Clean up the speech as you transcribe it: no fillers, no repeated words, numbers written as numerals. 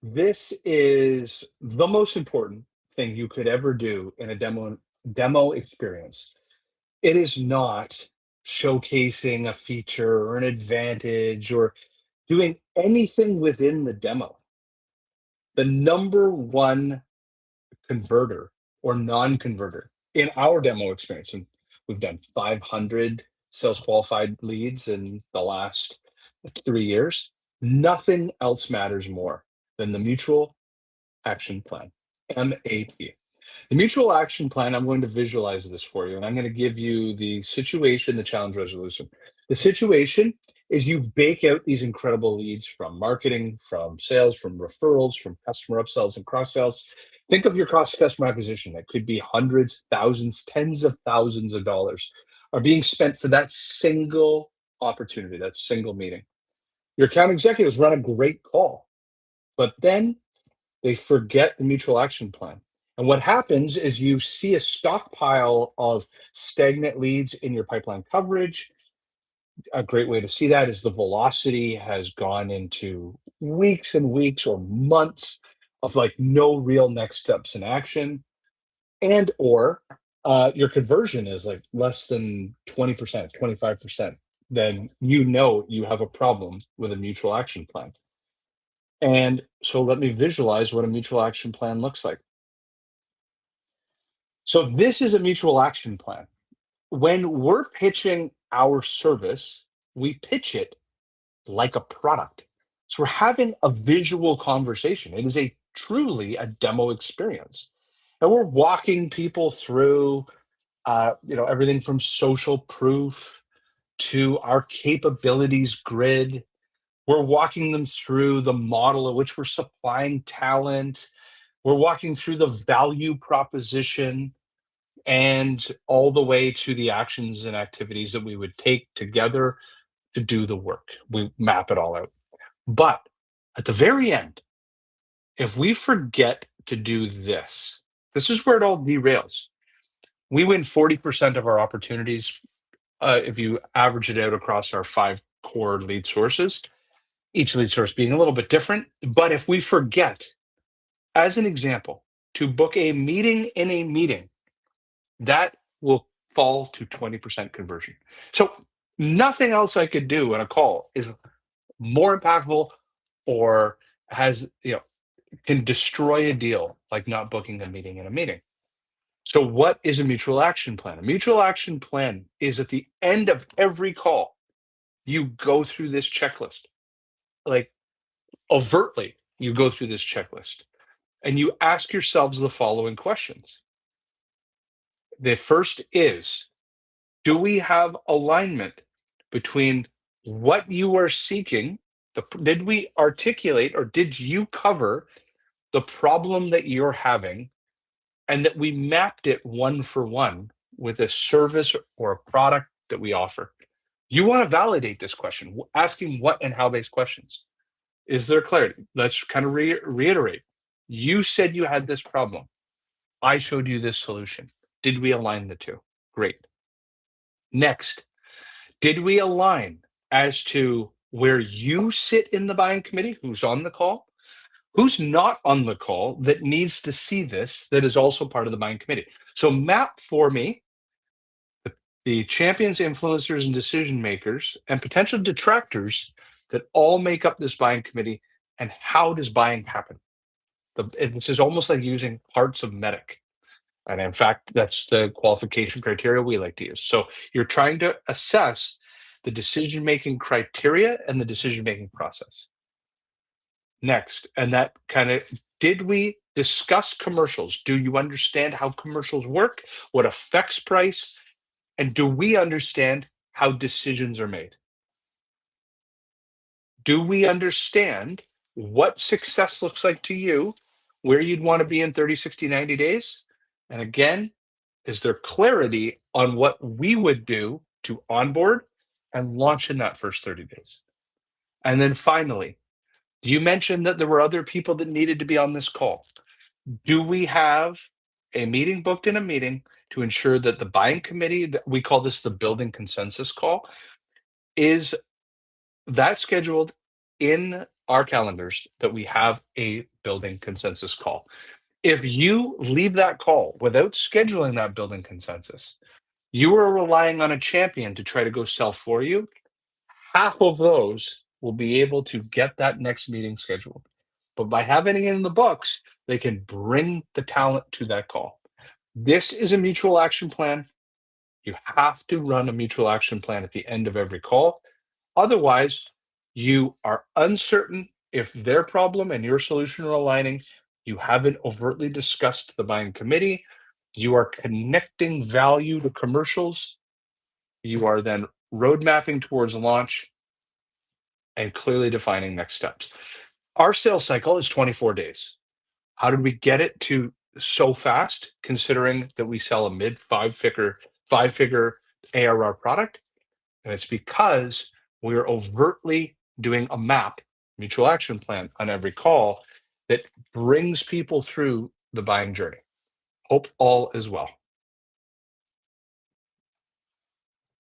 This is the most important thing you could ever do in a demo experience. It is not showcasing a feature or an advantage or doing anything within the demo. The number one converter or non-converter in our demo experience, and we've done 500 sales qualified leads in the last 3 years. Nothing else matters more than the mutual action plan, M.A.P. The mutual action plan, I'm going to visualize this for you, and I'm going to give you the situation, the challenge resolution. The situation is you bake out these incredible leads from marketing, from sales, from referrals, from customer upsells and cross sells. Think of your cost of customer acquisition. That could be hundreds, thousands, tens of thousands of dollars are being spent for that single opportunity, that single meeting. Your account executives run a great call, but then they forget the mutual action plan. And what happens is you see a stockpile of stagnant leads in your pipeline coverage. A great way to see that is the velocity has gone into weeks and weeks or months of like no real next steps in action, and or your conversion is like less than 20%, 25%. Then you know you have a problem with a mutual action plan. And so let me visualize what a mutual action plan looks like. So this is a mutual action plan. When we're pitching our service, we pitch it like a product. So we're having a visual conversation. It is a truly a demo experience. And we're walking people through everything from social proof to our capabilities grid. We're walking them through the model at which we're supplying talent. We're walking through the value proposition and all the way to the actions and activities that we would take together to do the work. We map it all out. But at the very end, if we forget to do this, this is where it all derails. We win 40% of our opportunities if you average it out across our 5 core lead sources, each lead source being a little bit different. But if we forget, as an example, to book a meeting in a meeting, that will fall to 20% conversion. So nothing else I could do in a call is more impactful or has, can destroy a deal like not booking a meeting in a meeting. So what is a mutual action plan? A mutual action plan is at the end of every call, you go through this checklist. Like overtly, you go through this checklist and you ask yourselves the following questions. The first is, do we have alignment between what you are seeking? Did we articulate or did you cover the problem that you're having and that we mapped it one for one with a service or a product that we offer? You want to validate this question, asking what and how based questions. Is there clarity? Let's kind of reiterate. You said you had this problem. I showed you this solution. Did we align the two? Great. Next, did we align as to where you sit in the buying committee, who's on the call, who's not on the call that needs to see this, that is also part of the buying committee? So map for me the champions, influencers, and decision makers and potential detractors that all make up this buying committee, and how does buying happen? And this is almost like using parts of MEDIC. And in fact, that's the qualification criteria we like to use. So you're trying to assess the decision-making criteria and the decision-making process. Next, and that kind of, did we discuss commercials? Do you understand how commercials work? What affects price? And do we understand how decisions are made? Do we understand what success looks like to you, where you'd want to be in 30, 60, 90 days? And again, is there clarity on what we would do to onboard and launch in that first 30 days? And then finally, do you mention that there were other people that needed to be on this call? Do we have a meeting booked in a meeting to ensure that the buying committee, that we call this the building consensus call, is that scheduled in our calendars that we have a building consensus call. If you leave that call without scheduling that building consensus, you are relying on a champion to try to go sell for you. Half of those will be able to get that next meeting scheduled. But by having it in the books, they can bring the talent to that call. This is a mutual action plan. You have to run a mutual action plan at the end of every call. Otherwise, you are uncertain if their problem and your solution are aligning. You haven't overtly discussed the buying committee. You are connecting value to commercials. You are then road mapping towards launch and clearly defining next steps. Our sales cycle is 24 days. How did we get it to so fast, considering that we sell a mid five figure ARR product? And it's because we're overtly doing a MAP, mutual action plan, on every call that brings people through the buying journey. Hope all is well.